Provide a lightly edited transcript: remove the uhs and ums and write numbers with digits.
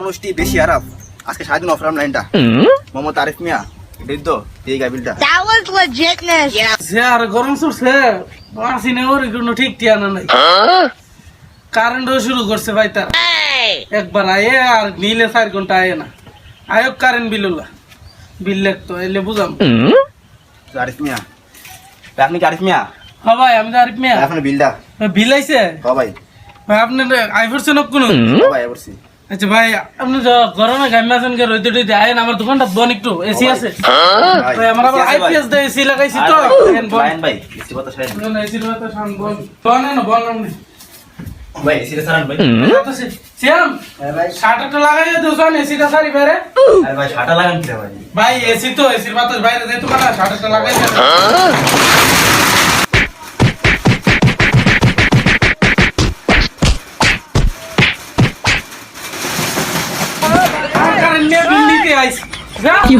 মানুষটি বেশি আরাফ আজকে সারাদিন অফরাম লাইনটা মোহাম্মদ আরিফ মিয়া এটাই তো এই গাবিলটা That was legitness. সে আর গরম চড়ছে আসিনে ওর কোনো ঠিক ঠিকানা নাই কারেন্টও শুরু করছে ভাই তার একবার আয়ে আর নিলে 4 ঘন্টা আয়ে না আয়োগ কারেন্ট বিল লাগতো এলে বুঝাম আরিফ মিয়া আপনি কি আরিফ মিয়া হ্যাঁ ভাই আমি তো আরিফ মিয়া এখন বিলটা বিল আইছে ভাই ভাই আপনি আই পড়ছেন কোনো ভাই বলছি আচ্ছা ভাই আপনি গরমে গাইমা আছেন কে রইতে রইতে আয়েন আমার দোকানটা বন একটু এসি আছে ভাই আমার আবার আইপিএস দে এসি লাগাইছি তো ভাই এসি কথা ছাড়েন না এসির কথা শান বন না বন ভাই এসি রে ছাড়েন ভাই শ্যাম ভাই শাটারটা লাগাইয়া দুজন এসিটা সারি বেরে আরে ভাই ছাটা লাগান কি ভাই ভাই এসি তো এসির বাতাস বাইরে যাইতো না শাটারটা লাগাইয়া কারণ নিয়ে বিল নিতে আইছি কি